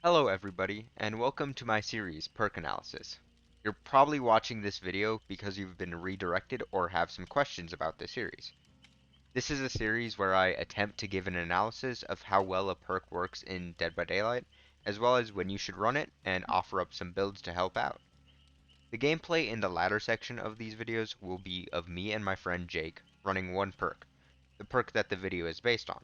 Hello everybody, and welcome to my series, Perk Analysis. You're probably watching this video because you've been redirected or have some questions about the series. This is a series where I attempt to give an analysis of how well a perk works in Dead by Daylight, as well as when you should run it, and offer up some builds to help out. The gameplay in the latter section of these videos will be of me and my friend Jake running one perk, the perk that the video is based on.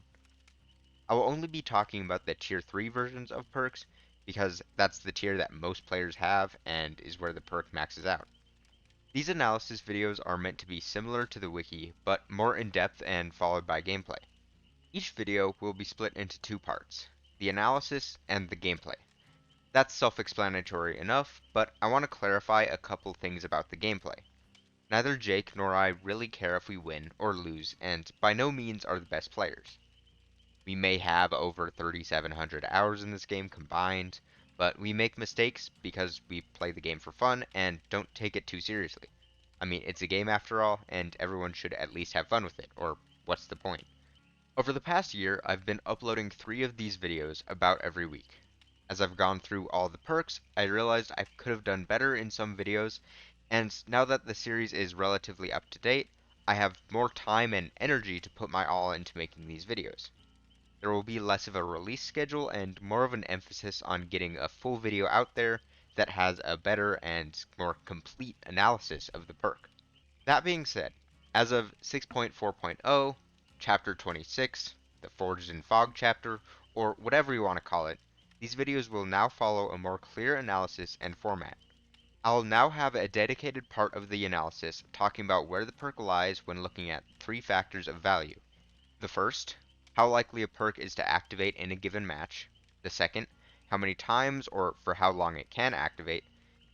I will only be talking about the tier 3 versions of perks because that's the tier that most players have and is where the perk maxes out. These analysis videos are meant to be similar to the wiki, but more in depth and followed by gameplay. Each video will be split into two parts, the analysis and the gameplay. That's self-explanatory enough, but I want to clarify a couple things about the gameplay. Neither Jake nor I really care if we win or lose, and by no means are the best players. We may have over 3,700 hours in this game combined, but we make mistakes because we play the game for fun and don't take it too seriously. I mean, it's a game after all, and everyone should at least have fun with it, or what's the point? Over the past year, I've been uploading 3 of these videos about every week. As I've gone through all the perks, I realized I could have done better in some videos, and now that the series is relatively up to date, I have more time and energy to put my all into making these videos. There will be less of a release schedule and more of an emphasis on getting a full video out there that has a better and more complete analysis of the perk. That being said, as of 6.4.0, Chapter 26, the Forged in Fog chapter, or whatever you want to call it, these videos will now follow a more clear analysis and format. I'll now have a dedicated part of the analysis talking about where the perk lies when looking at 3 factors of value. The first, how likely a perk is to activate in a given match. The second, how many times or for how long it can activate.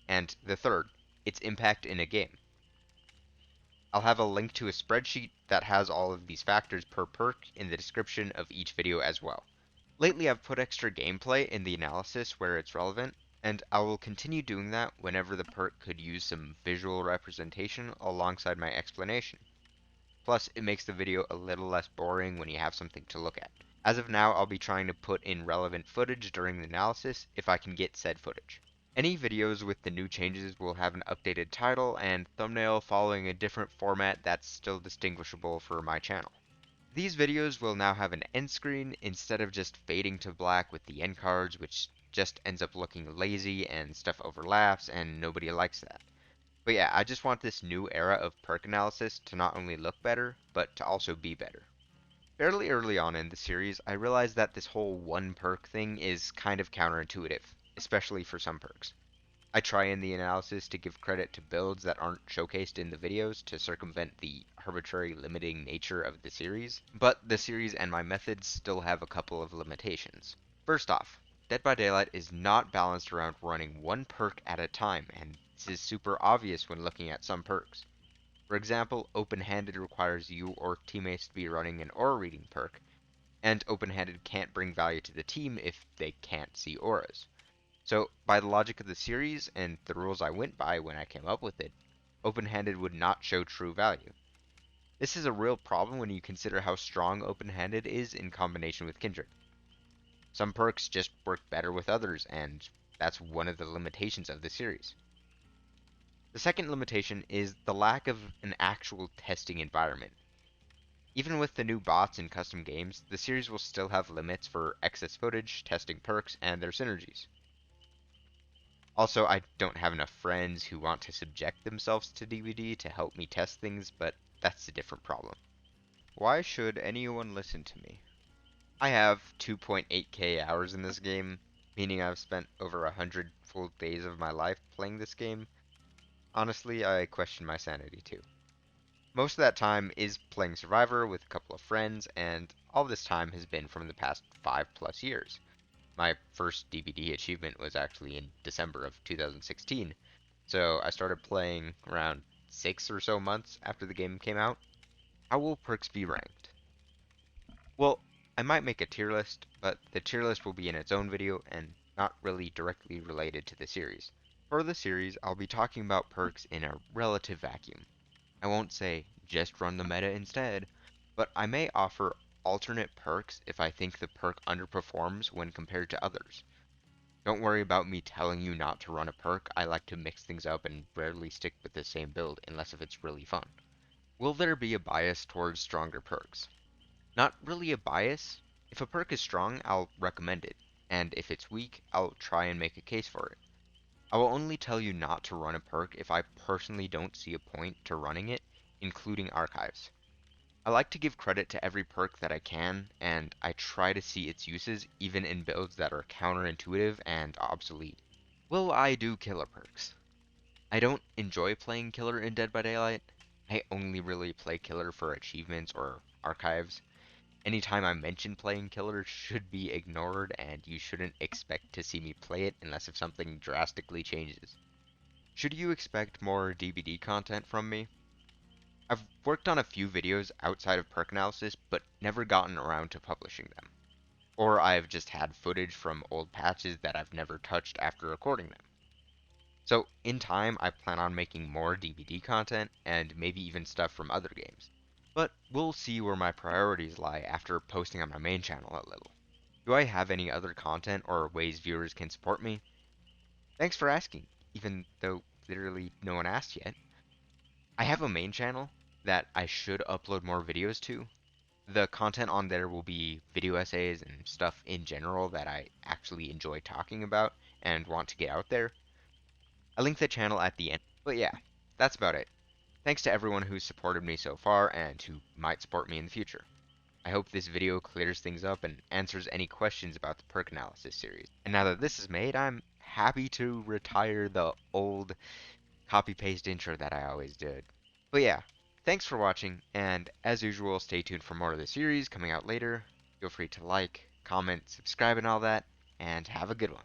And the third, its impact in a game. I'll have a link to a spreadsheet that has all of these factors per perk in the description of each video as well. Lately I've put extra gameplay in the analysis where it's relevant, and I will continue doing that whenever the perk could use some visual representation alongside my explanation. Plus, it makes the video a little less boring when you have something to look at. As of now, I'll be trying to put in relevant footage during the analysis if I can get said footage. Any videos with the new changes will have an updated title and thumbnail following a different format that's still distinguishable for my channel. These videos will now have an end screen instead of just fading to black with the end cards, which just ends up looking lazy and stuff overlaps and nobody likes that. But yeah, I just want this new era of perk analysis to not only look better, but to also be better. Fairly early on in the series, I realized that this whole one perk thing is kind of counterintuitive, especially for some perks. I try in the analysis to give credit to builds that aren't showcased in the videos to circumvent the arbitrary limiting nature of the series, but the series and my methods still have a couple of limitations. First off, Dead by Daylight is not balanced around running one perk at a time, and this is super obvious when looking at some perks. For example, Open-Handed requires you or teammates to be running an aura reading perk, and Open-Handed can't bring value to the team if they can't see auras. So, by the logic of the series and the rules I went by when I came up with it, Open-Handed would not show true value. This is a real problem when you consider how strong Open-Handed is in combination with Kindred. Some perks just work better with others, and that's one of the limitations of the series. The second limitation is the lack of an actual testing environment. Even with the new bots and custom games, the series will still have limits for excess footage, testing perks, and their synergies. Also, I don't have enough friends who want to subject themselves to DVD to help me test things, but that's a different problem. Why should anyone listen to me? I have 2.8k hours in this game, meaning I've spent over 100 full days of my life playing this game. Honestly, I question my sanity too. Most of that time is playing Survivor with a couple of friends, and all this time has been from the past 5+ years. My first DVD achievement was actually in December of 2016, so I started playing around 6 or so months after the game came out. How will perks be ranked? Well, I might make a tier list, but the tier list will be in its own video and not really directly related to the series. For the series, I'll be talking about perks in a relative vacuum. I won't say just run the meta instead, but I may offer alternate perks if I think the perk underperforms when compared to others. Don't worry about me telling you not to run a perk. I like to mix things up and rarely stick with the same build unless if it's really fun. Will there be a bias towards stronger perks? Not really a bias. If a perk is strong, I'll recommend it, and if it's weak, I'll try and make a case for it. I will only tell you not to run a perk if I personally don't see a point to running it, including archives. I like to give credit to every perk that I can, and I try to see its uses even in builds that are counterintuitive and obsolete. Will I do killer perks? I don't enjoy playing killer in Dead by Daylight. I only really play killer for achievements or archives. Anytime I mention playing killer should be ignored, and you shouldn't expect to see me play it unless if something drastically changes. Should you expect more DBD content from me? I've worked on a few videos outside of perk analysis, but never gotten around to publishing them. Or I've just had footage from old patches that I've never touched after recording them. So in time, I plan on making more DBD content and maybe even stuff from other games. But we'll see where my priorities lie after posting on my main channel a little. Do I have any other content or ways viewers can support me? Thanks for asking, even though literally no one asked yet. I have a main channel that I should upload more videos to. The content on there will be video essays and stuff in general that I actually enjoy talking about and want to get out there. I link the channel at the end. But yeah, that's about it. Thanks to everyone who's supported me so far and who might support me in the future. I hope this video clears things up and answers any questions about the perk analysis series. And now that this is made, I'm happy to retire the old copy-paste intro that I always did. But yeah, thanks for watching, and as usual, stay tuned for more of the series coming out later. Feel free to like, comment, subscribe, and all that, and have a good one.